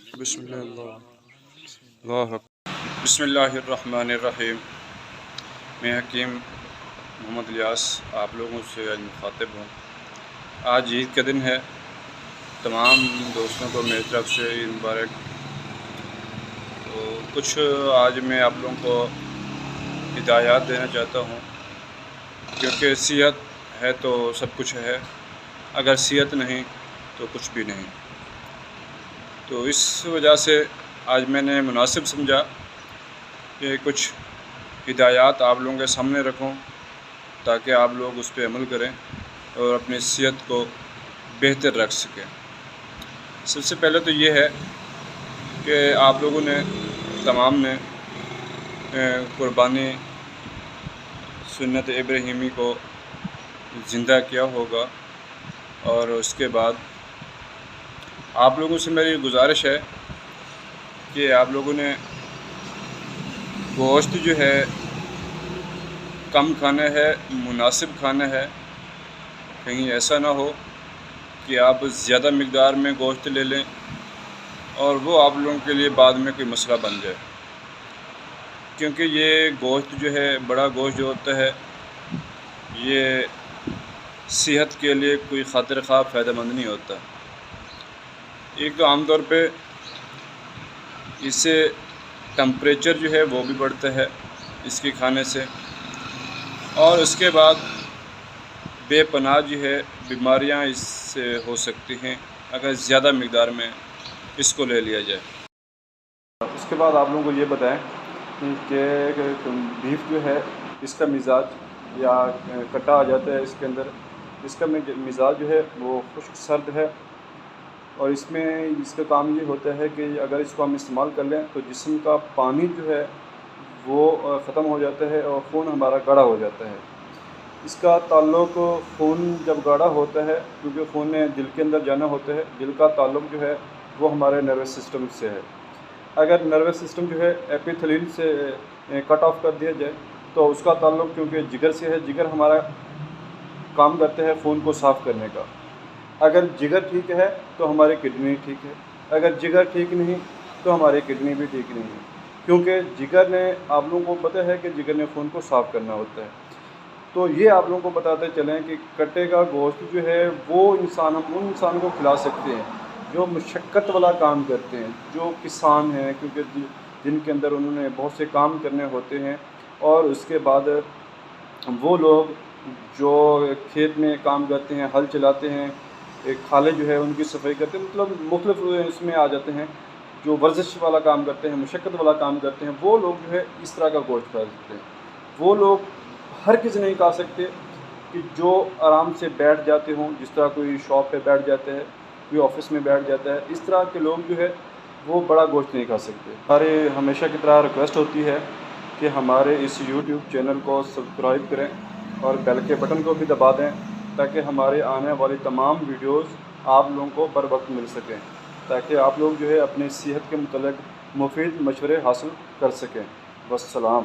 बिस्मिल्लाहिर्रहमानिर्रहीम। मैं हकीम मोहम्मद इलियास आप लोगों से आज मुखातिब हूँ। आज ईद का दिन है। तमाम दोस्तों को मेरी तरफ से ईद मुबारक। तो कुछ आज मैं आप लोगों को हिदायत देना चाहता हूँ, क्योंकि सेहत है तो सब कुछ है, अगर सेहत नहीं तो कुछ भी नहीं। तो इस वजह से आज मैंने मुनासिब समझा कि कुछ हिदायत आप लोगों के सामने रखूं, ताकि आप लोग उस पर अमल करें और अपनी सेहत को बेहतर रख सकें। सबसे पहले तो ये है कि आप लोगों ने तमाम ने कुर्बानी सुन्नत इब्राहीमी को ज़िंदा किया होगा, और उसके बाद आप लोगों से मेरी गुजारिश है कि आप लोगों ने गोश्त जो है कम खाना है, मुनासिब खाना है। कहीं ऐसा ना हो कि आप ज़्यादा मिक़दार में गोश्त ले लें और वो आप लोगों के लिए बाद में कोई मसला बन जाए, क्योंकि ये गोश्त जो है, बड़ा गोश्त जो होता है, ये सेहत के लिए कोई खातिर ख़्वाह फ़ायदेमंद नहीं होता। एक तो आम तौर पे इससे टेम्परेचर जो है वो भी बढ़ता है इसके खाने से, और उसके बाद बेपनाह जो है बीमारियां इससे हो सकती हैं अगर ज़्यादा मिक़दार में इसको ले लिया जाए। उसके बाद आप लोगों को ये बताएं कि बीफ जो है इसका मिज़ाज या कटा आ जाता है इसके अंदर। इसका मिज़ाज जो है वो खुश्क सर्द है, और इसमें इसका काम ये होता है कि अगर इसको हम इस्तेमाल कर लें तो जिस्म का पानी जो है वो ख़त्म हो जाता है और खून हमारा गाढ़ा हो जाता है। इसका ताल्लुक़ खून जब गाढ़ा होता है, क्योंकि खून ने दिल के अंदर जाना होता है, दिल का ताल्लुक़ जो है वो हमारे नर्वस सिस्टम से है। अगर नर्वस सिस्टम जो है एपिथेलियल से कट ऑफ कर दिया जाए तो उसका ताल्लुक़ क्योंकि जिगर से है, जिगर हमारा काम करता है खून को साफ़ करने का। अगर जिगर ठीक है तो हमारी किडनी ठीक है, अगर जिगर ठीक नहीं तो हमारी किडनी भी ठीक नहीं है, क्योंकि जिगर ने, आप लोगों को पता है कि जिगर ने खून को साफ़ करना होता है। तो ये आप लोगों को बताते चलें कि कट्टे का गोश्त जो है वो हम उन इंसान को खिला सकते हैं जो मुशक्क़त वाला काम करते हैं, जो किसान हैं, क्योंकि जिनके अंदर उन्होंने बहुत से काम करने होते हैं। और उसके बाद वो लोग जो खेत में काम करते हैं, हल चलाते हैं, एक खाले जो है उनकी सफाई करते हैं, मतलब मुख्तलिफ इसमें आ जाते हैं, जो वर्जिश वाला काम करते हैं, मुशक्क़त वाला काम करते हैं, वो लोग जो है इस तरह का गोश्त खा सकते हैं। वो लोग हर किसी नहीं खा सकते कि जो आराम से बैठ जाते हों, जिस तरह कोई शॉप पे बैठ जाता है, कोई ऑफिस में बैठ जाता है, इस तरह के लोग जो है वो बड़ा गोश्त नहीं खा सकते। हमारे हमेशा की तरह रिक्वेस्ट होती है कि हमारे इस यूट्यूब चैनल को सब्सक्राइब करें और बेल के बटन को भी दबा दें, ताकि हमारे आने वाली तमाम वीडियोस आप लोगों को बर वक्त मिल सकें, ताकि आप लोग जो है अपनी सेहत के मुतल्लिक़ मुफीद मशवरे हासिल कर सकें। वस्सलाम।